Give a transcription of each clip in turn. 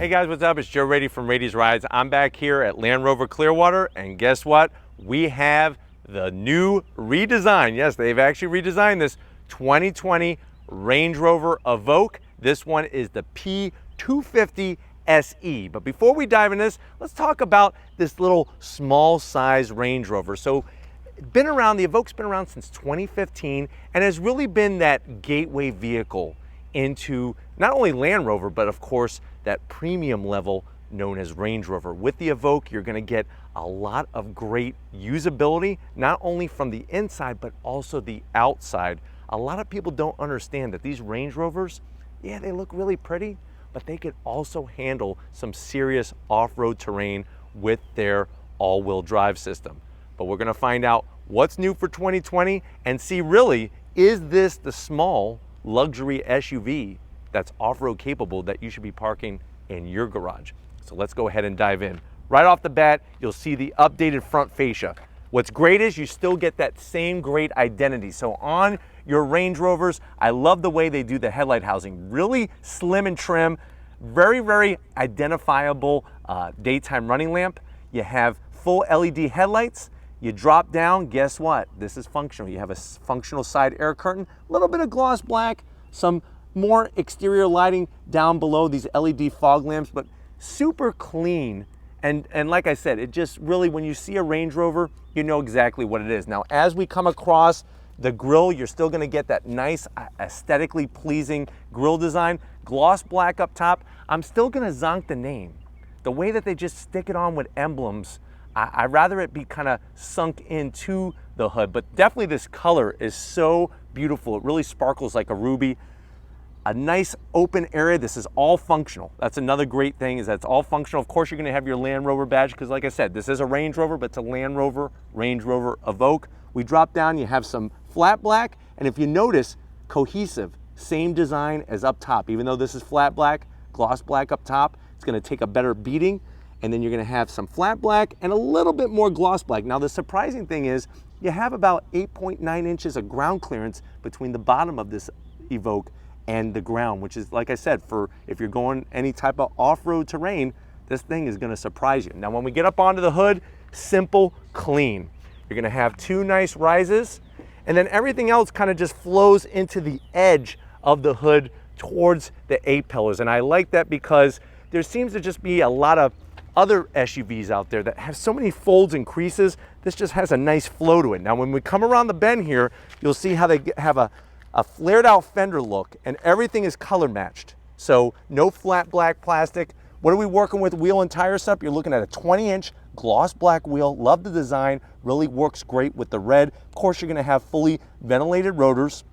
Hey guys, what's up? It's Joe Rady from Rady's Rides. I'm back here at Land Rover Clearwater, and guess what? We have the new redesign. Yes, they've actually redesigned this 2020 Range Rover Evoque. This one is the P250 SE. But before we dive into this, let's talk about this little small size Range Rover. So the Evoque's been around since 2015 and has really been that gateway vehicle into not only Land Rover, but of course that premium level known as Range Rover. With the Evoque, you're gonna get a lot of great usability, not only from the inside, but also the outside. A lot of people don't understand that these Range Rovers, yeah, they look really pretty, but they could also handle some serious off-road terrain with their all-wheel drive system. But we're gonna find out what's new for 2020 and see really, is this the small luxury SUV that's off-road capable that you should be parking in your garage? So let's go ahead and dive in. Right off the bat, you'll see the updated front fascia. What's great is you still get that same great identity. So on your Range Rovers, I love the way they do the headlight housing. Really slim and trim, very, very identifiable daytime running lamp. You have full LED headlights. You drop down, guess what? This is functional. You have a functional side air curtain, a little bit of gloss black, some more exterior lighting down below these LED fog lamps, but super clean. And like I said, it just really, when you see a Range Rover, you know exactly what it is. Now, as we come across the grille, you're still gonna get that nice, aesthetically pleasing grille design. Gloss black up top. I'm still gonna zonk the name. The way that they just stick it on with emblems, I'd rather it be kind of sunk into the hood, but definitely this color is so beautiful. It really sparkles like a ruby. A nice open area. This is all functional. That's another great thing, is that it's all functional. Of course, you're gonna have your Land Rover badge, because like I said, this is a Range Rover, but it's a Land Rover, Range Rover Evoque. We drop down, you have some flat black, and if you notice, cohesive, same design as up top. Even though this is flat black, gloss black up top, it's gonna take a better beating, and then you're gonna have some flat black and a little bit more gloss black. Now, the surprising thing is, you have about 8.9 inches of ground clearance between the bottom of this Evoque and the ground, which is, like I said, for if you're going any type of off-road terrain, this thing is gonna surprise you. Now, when we get up onto the hood, simple, clean. You're gonna have two nice rises, and then everything else kind of just flows into the edge of the hood towards the A-pillars. And I like that because there seems to just be a lot of other SUVs out there that have so many folds and creases. This just has a nice flow to it. Now, when we come around the bend here, you'll see how they have a flared out fender look, and everything is color matched. So no flat black plastic. What are we working with wheel and tire setup? You're looking at a 20-inch gloss black wheel. Love the design, really works great with the red. Of course, you're gonna have fully ventilated rotors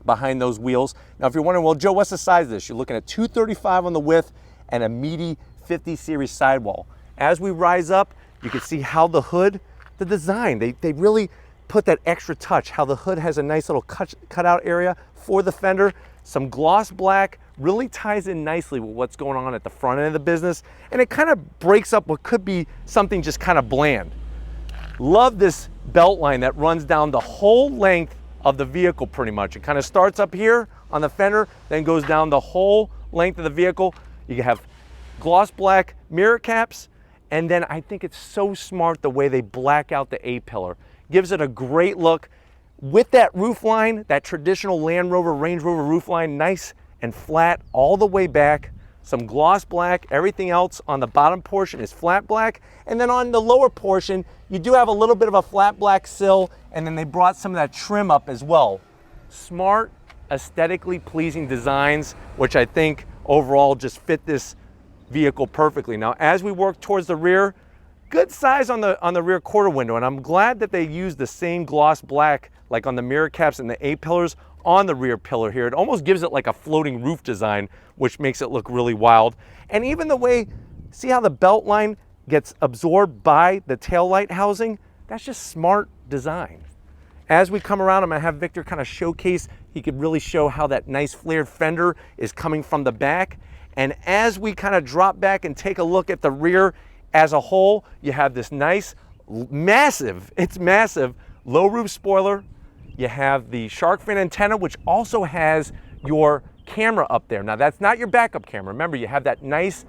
behind those wheels. Now, if you're wondering, well, Joe, what's the size of this? You're looking at 235 on the width and a meaty 50 series sidewall. As we rise up, you can see how the hood, the design, they really put that extra touch, how the hood has a nice little cutout area for the fender. Some gloss black really ties in nicely with what's going on at the front end of the business, and it kind of breaks up what could be something just kind of bland. Love this belt line that runs down the whole length of the vehicle pretty much. It kind of starts up here on the fender, then goes down the whole length of the vehicle. You have gloss black mirror caps, and then I think it's so smart the way they black out the A-pillar. Gives it a great look. With that roof line, that traditional Land Rover, Range Rover roof line, nice and flat all the way back. Some gloss black, everything else on the bottom portion is flat black. And then on the lower portion, you do have a little bit of a flat black sill, and then they brought some of that trim up as well. Smart, aesthetically pleasing designs, which I think overall just fit this vehicle perfectly. Now, as we work towards the rear, good size on the rear quarter window, and I'm glad that they used the same gloss black like on the mirror caps and the A-pillars on the rear pillar here. It almost gives it like a floating roof design, which makes it look really wild. And even the way, see how the belt line gets absorbed by the taillight housing? That's just smart design. As we come around, I'm gonna have Victor kind of showcase, he could really show how that nice flared fender is coming from the back. And as we kind of drop back and take a look at the rear as a whole, you have this nice, massive, it's massive, low roof spoiler. You have the shark fin antenna, which also has your camera up there. Now, that's not your backup camera. Remember, you have that nice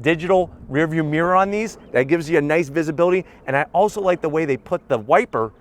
digital rear view mirror on these. That gives you a nice visibility. And I also like the way they put the wiper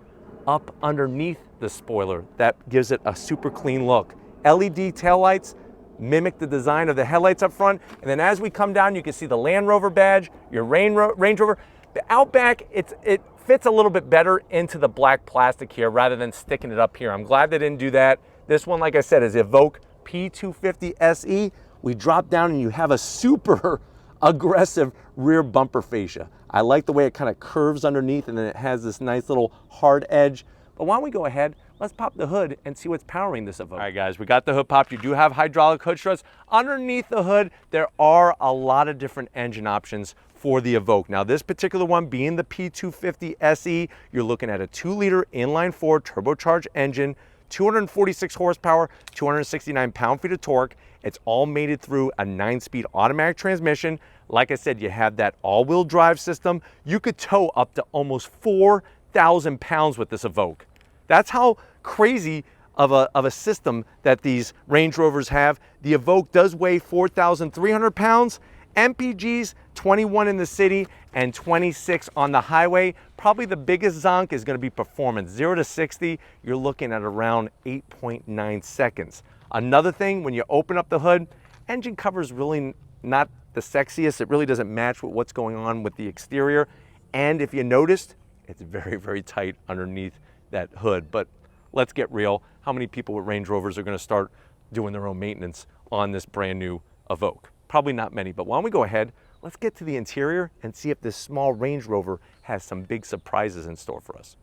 up underneath the spoiler. That gives it a super clean look. LED taillights mimic the design of the headlights up front. And then as we come down, you can see the Land Rover badge, your Range Rover. The Outback, it fits a little bit better into the black plastic here rather than sticking it up here. I'm glad they didn't do that. This one, like I said, is Evoque P250 SE. We drop down and you have a super aggressive rear bumper fascia. I like the way it kind of curves underneath and then it has this nice little hard edge. But why don't we go ahead, let's pop the hood and see what's powering this Evoque. All right guys, we got the hood popped. You do have hydraulic hood struts. Underneath the hood, there are a lot of different engine options for the Evoque. Now this particular one being the P250 SE, you're looking at a 2-liter inline-4 turbocharged engine, 246 horsepower, 269 pound-feet of torque. It's all mated through a 9-speed automatic transmission. Like I said, you have that all-wheel drive system. You could tow up to almost 4,000 pounds with this Evoque. That's how crazy of a system that these Range Rovers have. The Evoque does weigh 4,300 pounds. MPGs, 21 in the city and 26 on the highway. Probably the biggest zonk is going to be performance. 0 to 60, you're looking at around 8.9 seconds. Another thing, when you open up the hood, engine cover is really not the sexiest. It really doesn't match with what's going on with the exterior. And if you noticed, it's very, very tight underneath that hood. But let's get real. How many people with Range Rovers are going to start doing their own maintenance on this brand new Evoque? Probably not many, but why don't we go ahead, let's get to the interior and see if this small Range Rover has some big surprises in store for us.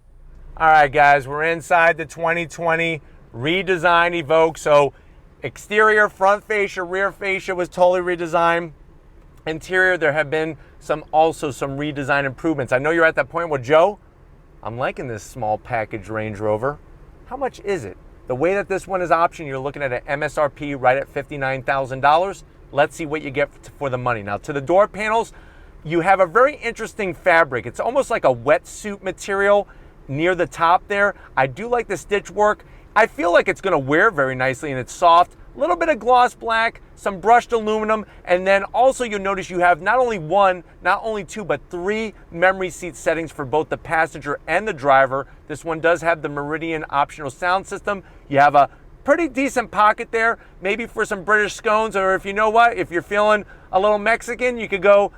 All right, guys, we're inside the 2020 redesigned Evoque. So exterior, front fascia, rear fascia was totally redesigned. Interior, there have been also some redesign improvements. I know you're at that point with Joe. I'm liking this small package Range Rover. How much is it? The way that this one is optioned, you're looking at an MSRP right at $59,000. Let's see what you get for the money. Now to the door panels, you have a very interesting fabric. It's almost like a wetsuit material near the top there. I do like the stitch work. I feel like it's gonna wear very nicely and it's soft. A little bit of gloss black, some brushed aluminum, and then also you'll notice you have not only one, not only two, but 3 memory seat settings for both the passenger and the driver. This one does have the Meridian optional sound system. You have a pretty decent pocket there, maybe for some British scones, or if you know what, if you're feeling a little Mexican, you could go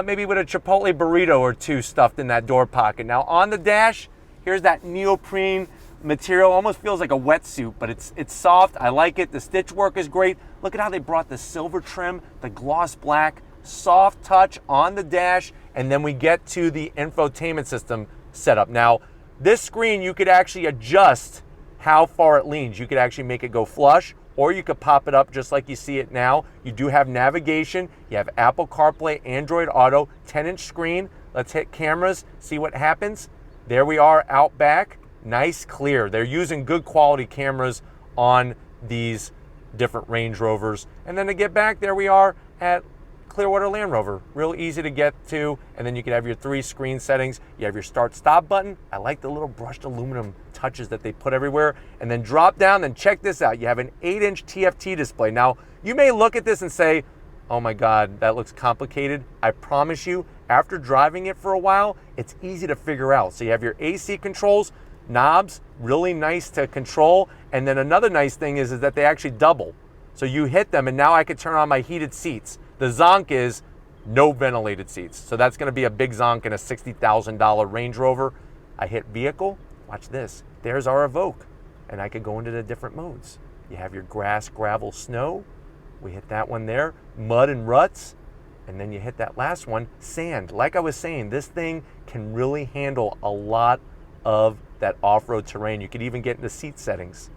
maybe with a Chipotle burrito or 2 stuffed in that door pocket. Now on the dash, here's that neoprene material, almost feels like a wetsuit, but it's soft. I like it. The stitch work is great. Look at how they brought the silver trim, the gloss black, soft touch on the dash, and then we get to the infotainment system setup. Now, this screen, you could actually adjust how far it leans. You could actually make it go flush, or you could pop it up just like you see it now. You do have navigation. You have Apple CarPlay, Android Auto, 10-inch screen. Let's hit cameras, see what happens. There we are out back. Nice, clear. They're using good quality cameras on these different Range Rovers. And then to get back, there we are at Clearwater Land Rover. Real easy to get to. And then you can have your 3 screen settings. You have your start-stop button. I like the little brushed aluminum touches that they put everywhere. And then drop down, and check this out. You have an 8-inch TFT display. Now, you may look at this and say, oh my God, that looks complicated. I promise you, after driving it for a while, it's easy to figure out. So you have your AC controls, knobs, really nice to control. And then another nice thing is that they actually double. So you hit them and now I could turn on my heated seats. The zonk is no ventilated seats. So that's gonna be a big zonk in a $60,000 Range Rover. I hit vehicle, watch this. There's our Evoque. And I could go into the different modes. You have your grass, gravel, snow. We hit that one there. Mud and ruts. And then you hit that last one, sand. Like I was saying, this thing can really handle a lot of that off-road terrain. You could even get into seat settings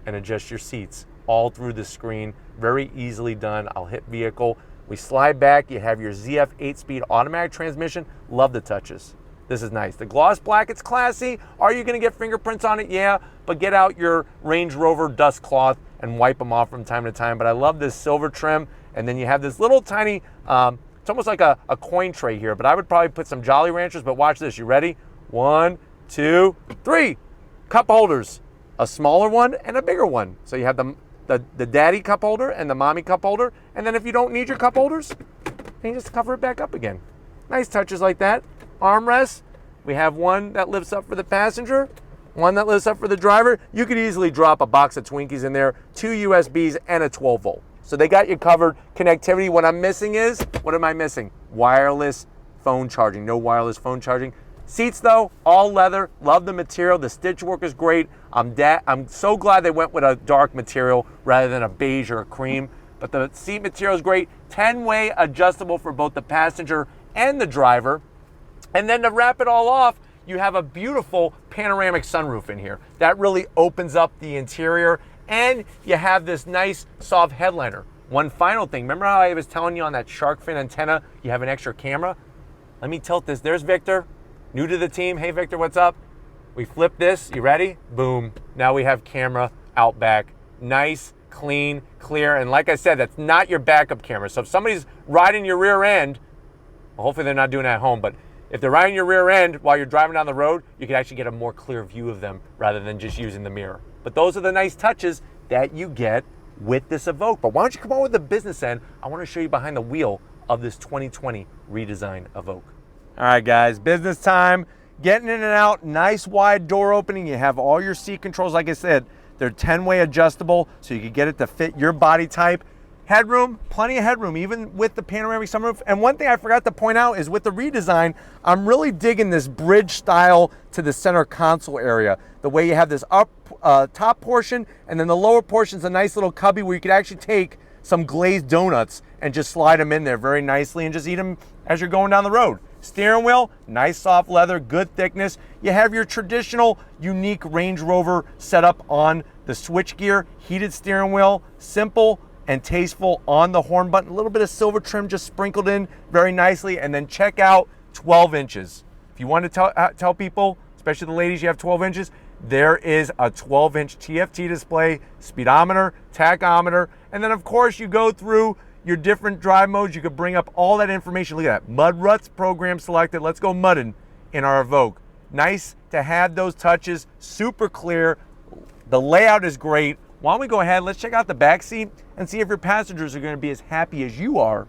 and adjust your seats all through the screen. Very easily done. I'll hit vehicle. We slide back. You have your ZF 8-speed automatic transmission. Love the touches. This is nice. The gloss black, it's classy. Are you going to get fingerprints on it? Yeah, but get out your Range Rover dust cloth and wipe them off from time to time. But I love this silver trim. And then you have this little tiny, it's almost like a coin tray here, but I would probably put some Jolly Ranchers. But watch this. You ready? 1, 2, 3 cup holders, a smaller one and a bigger one. So you have the daddy cup holder and the mommy cup holder. And then if you don't need your cup holders, and you just cover it back up again. Nice touches like that. Armrests, we have one that lifts up for the passenger, one that lifts up for the driver. You could easily drop a box of Twinkies in there, 2 USBs and a 12 volt. So they got you covered. Connectivity, what I'm missing is, what am I missing? Wireless phone charging, no wireless phone charging. Seats though, all leather, love the material. The stitch work is great. I'm so glad they went with a dark material rather than a beige or a cream, but the seat material is great. 10-way adjustable for both the passenger and the driver. And then to wrap it all off, you have a beautiful panoramic sunroof in here. That really opens up the interior, and you have this nice soft headliner. One final thing, remember how I was telling you on that shark fin antenna, you have an extra camera? Let me tilt this. There's Victor, new to the team. Hey Victor, what's up? We flip this, you ready? Boom. Now we have camera out back. Nice, clean, clear, and like I said, that's not your backup camera. So if somebody's riding your rear end, well, hopefully they're not doing that at home, but if they're riding your rear end while you're driving down the road, you can actually get a more clear view of them rather than just using the mirror. But those are the nice touches that you get with this Evoque. But why don't you come on with the business end? I want to show you behind the wheel of this 2020 redesigned Evoque. All right, guys, business time. Getting in and out, nice wide door opening. You have all your seat controls. Like I said, they're 10-way adjustable, so you can get it to fit your body type. Headroom, plenty of headroom, even with the panoramic sunroof. And one thing I forgot to point out is with the redesign, I'm really digging this bridge style to the center console area. The way you have this up top portion, and then the lower portion is a nice little cubby where you could actually take some glazed donuts and just slide them in there very nicely and just eat them as you're going down the road. Steering wheel, nice soft leather, good thickness. You have your traditional unique Range Rover setup on the switchgear, heated steering wheel, simple and tasteful on the horn button. A little bit of silver trim just sprinkled in very nicely. And then check out 12 inches. If you want to tell people, especially the ladies, you have 12 inches, there is a 12-inch TFT display, speedometer, tachometer, and then of course you go through your different drive modes. You could bring up all that information. Look at that, mud ruts program selected. Let's go mudding in our Evoque. Nice to have those touches, super clear. The layout is great. Why don't we go ahead, let's check out the back seat and see if your passengers are going to be as happy as you are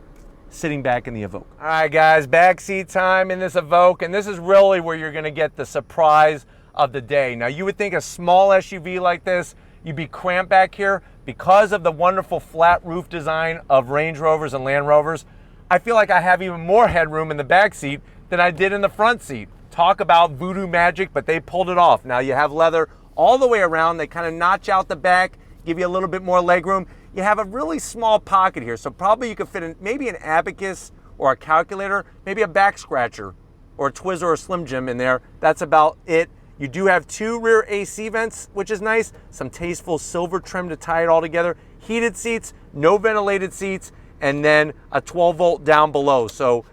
sitting back in the Evoque. All right, guys, back seat time in this Evoque, and this is really where you're going to get the surprise of the day. Now, you would think a small SUV like this, you'd be cramped back here. Because of the wonderful flat roof design of Range Rovers and Land Rovers, I feel like I have even more headroom in the back seat than I did in the front seat. Talk about voodoo magic, but they pulled it off. Now you have leather all the way around. They kind of notch out the back, give you a little bit more leg room. You have a really small pocket here, so probably you could fit in maybe an abacus or a calculator, maybe a back scratcher or a Twizzler or a Slim Jim in there. That's about it. You do have 2 rear AC vents, which is nice. Some tasteful silver trim to tie it all together. Heated seats, no ventilated seats, and then a 12 volt down below. So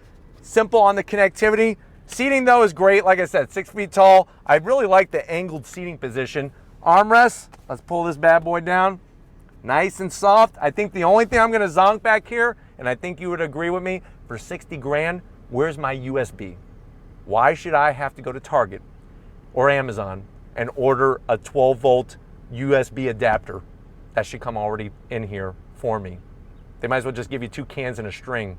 simple on the connectivity. Seating though is great. Like I said, 6 feet tall. I really like the angled seating position. Armrests, let's pull this bad boy down. Nice and soft. I think the only thing I'm gonna zonk back here, and I think you would agree with me, for 60 grand, where's my USB? Why should I have to go to Target or Amazon and order a 12 volt USB adapter? That should come already in here for me. They might as well just give you 2 cans and a string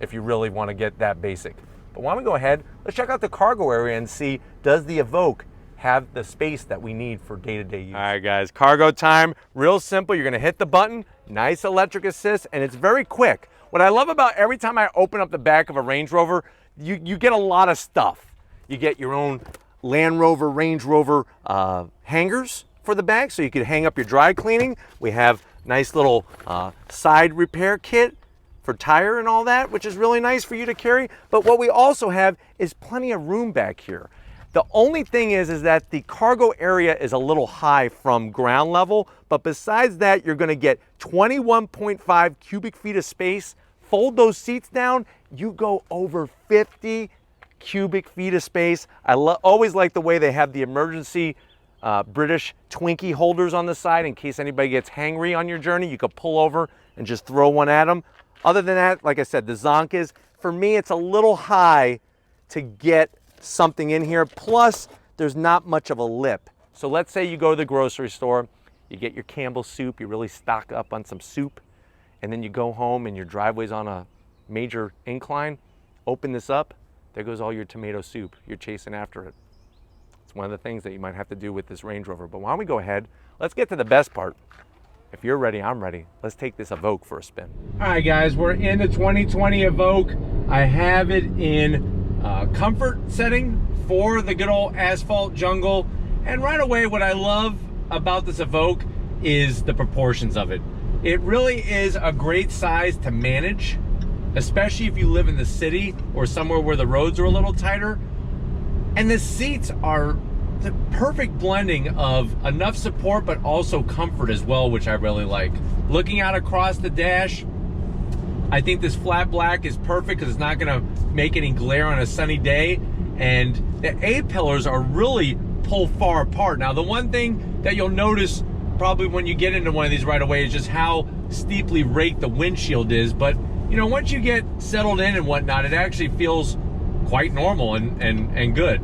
if you really want to get that basic. But why don't we go ahead, let's check out the cargo area and see, does the Evoque have the space that we need for day-to-day use? All right, guys, cargo time, real simple. You're gonna hit the button, nice electric assist, and it's very quick. What I love about every time I open up the back of a Range Rover, you get a lot of stuff. You get your own Land Rover, Range Rover hangers for the back, so you could hang up your dry cleaning. We have nice little side repair kit for tire and all that, which is really nice for you to carry. But what we also have is plenty of room back here. The only thing is that the cargo area is a little high from ground level, but besides that, you're gonna get 21.5 cubic feet of space. Fold those seats down, you go over 50 cubic feet of space. I always like the way they have the emergency British Twinkie holders on the side in case anybody gets hangry on your journey. You could pull over and just throw one at them. Other than that, like I said, the zonk is, for me, it's a little high to get something in here. Plus, there's not much of a lip. So let's say you go to the grocery store, you get your Campbell's soup, you really stock up on some soup, and then you go home and your driveway's on a major incline, open this up, there goes all your tomato soup. You're chasing after it. It's one of the things that you might have to do with this Range Rover. But why don't we go ahead, let's get to the best part. If you're ready, I'm ready. Let's take this Evoque for a spin. All right, guys, we're in the 2020 Evoque. I have it in comfort setting for the good old asphalt jungle. And right away, what I love about this Evoque is the proportions of it. It really is a great size to manage, especially if you live in the city or somewhere where the roads are a little tighter. And the seats are the perfect blending of enough support but also comfort as well, which I really like. Looking out across the dash, I think this flat black is perfect because it's not gonna make any glare on a sunny day. And the A-pillars are really pulled far apart. Now, the one thing that you'll notice probably when you get into one of these right away is just how steeply raked the windshield is. But you know, once you get settled in and whatnot, it actually feels quite normal and good.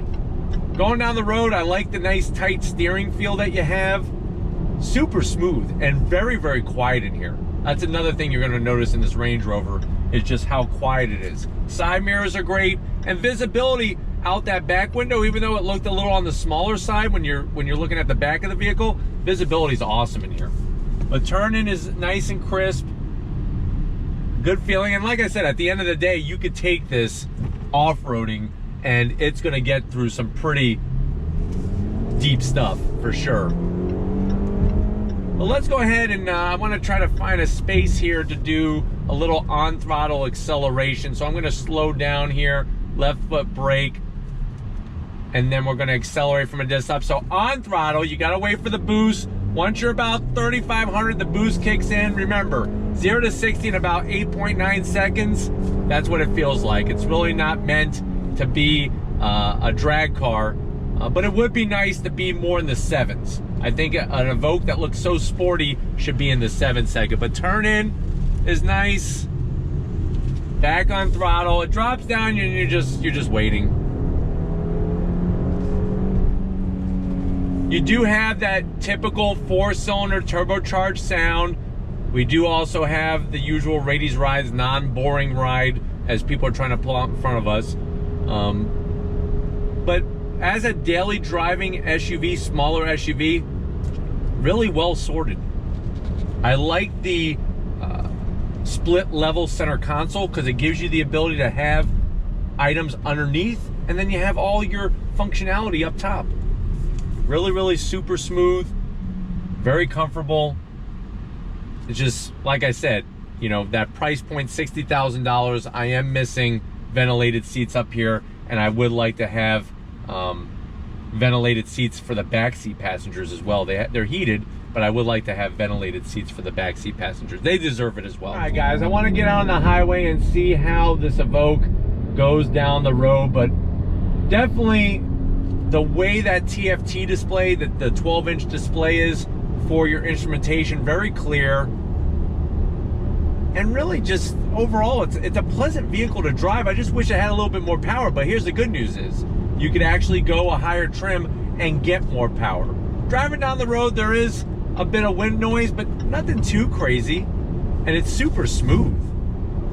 Going down the road, I like the nice tight steering feel that you have. Super smooth and very, very quiet in here. That's another thing you're gonna notice in this Range Rover is just how quiet it is. Side mirrors are great, and visibility out that back window, even though it looked a little on the smaller side when you're looking at the back of the vehicle, visibility is awesome in here. The turn-in is nice and crisp. Good feeling, and like I said, at the end of the day, you could take this off-roading and it's gonna get through some pretty deep stuff for sure. Well, let's go ahead and I wanna try to find a space here to do a little on-throttle acceleration. So I'm gonna slow down here, left foot brake, and then we're gonna accelerate from a distance up. So on throttle, you gotta wait for the boost. Once you're about 3,500, the boost kicks in. Remember, 0 to 60 in about 8.9 seconds. That's what it feels like. It's really not meant to be a drag car, but it would be nice to be more in the 7s. I think an Evoque that looks so sporty should be in the 7 segment. But turn in is nice. Back on throttle, it drops down and you're just waiting. You do have that typical 4-cylinder turbocharged sound. We do also have the usual Rady's Rides non-boring ride as people are trying to pull out in front of us. But as a daily driving SUV, smaller SUV, really well sorted. I like the split level center console because it gives you the ability to have items underneath and then you have all your functionality up top. Really, really super smooth, very comfortable. It's just, like I said, you know, that price point, $60,000, I am missing ventilated seats up here, and I would like to have ventilated seats for the backseat passengers as well. They're heated, but I would like to have ventilated seats for the backseat passengers. They deserve it as well. All right, guys, I want to get out on the highway and see how this Evoque goes down the road, but definitely the way that TFT display, the 12-inch display is for your instrumentation, very clear. And really just overall, it's a pleasant vehicle to drive. I just wish it had a little bit more power, but here's the good news is you could actually go a higher trim and get more power. Driving down the road, there is a bit of wind noise, but nothing too crazy, and it's super smooth.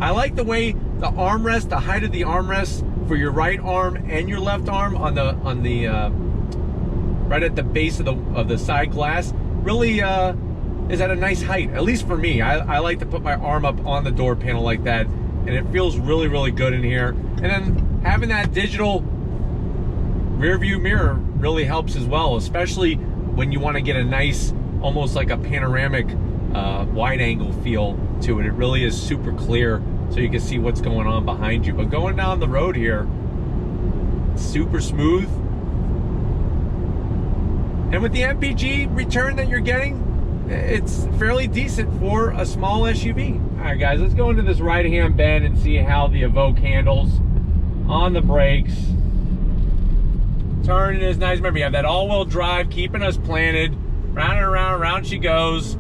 I like the way the armrest, the height of the armrest for your right arm and your left arm on the right at the base of the side glass really is at a nice height, at least for me. I like to put my arm up on the door panel like that, and it feels really, really good in here. And then having that digital rear view mirror really helps as well, especially when you want to get a nice, almost like a panoramic wide angle feel to it. It really is super clear, so you can see what's going on behind you. But going down the road here, super smooth. And with the MPG return that you're getting, it's fairly decent for a small SUV. All right, guys, let's go into this right-hand bend and see how the Evoque handles on the brakes. Turning is nice. Remember, you have that all-wheel drive keeping us planted. Round and around, around she goes.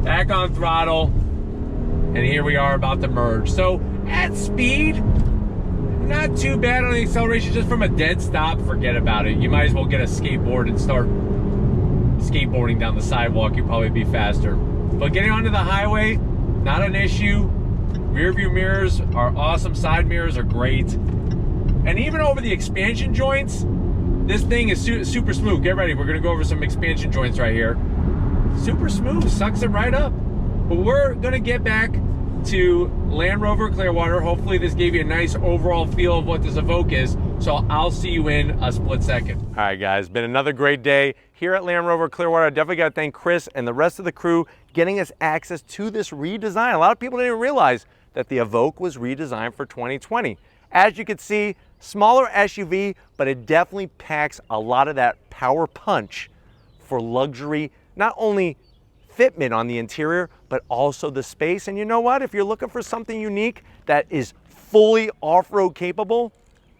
Back on throttle. And here we are about to merge. So at speed, not too bad on the acceleration. Just from a dead stop, forget about it. You might as well get a skateboard and start skateboarding down the sidewalk. You'd probably be faster. But getting onto the highway, not an issue. Rear view mirrors are awesome. Side mirrors are great. And even over the expansion joints, this thing is super smooth. Get ready, we're gonna go over some expansion joints right here. Super smooth, sucks it right up. But we're gonna get back to Land Rover Clearwater. Hopefully this gave you a nice overall feel of what this Evoque is. So I'll see you in a split second. All right guys, been another great day here at Land Rover Clearwater. I definitely gotta thank Chris and the rest of the crew getting us access to this redesign. A lot of people didn't realize that the Evoque was redesigned for 2020. As you can see, smaller SUV, but it definitely packs a lot of that power punch for luxury, not only fitment on the interior, but also the space. And you know what? If you're looking for something unique that is fully off-road capable,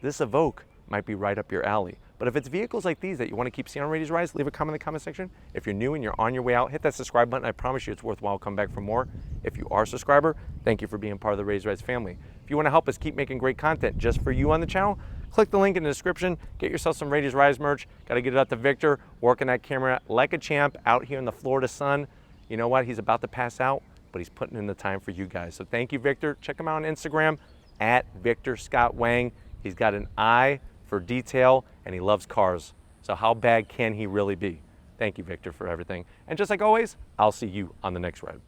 this Evoque might be right up your alley. But if it's vehicles like these that you want to keep seeing on Rady's Rides, leave a comment in the comment section. If you're new and you're on your way out, hit that subscribe button. I promise you it's worthwhile. Come back for more. If you are a subscriber, thank you for being part of the Rady's Rides family. If you want to help us keep making great content just for you on the channel, click the link in the description. Get yourself some Rady's Rides merch. Got to get it out to Victor, working that camera like a champ out here in the Florida sun. You know what? He's about to pass out, but he's putting in the time for you guys. So thank you, Victor. Check him out on Instagram at Victor Scott Wang. He's got an eye for detail and he loves cars. So how bad can he really be? Thank you, Victor, for everything. And just like always, I'll see you on the next ride.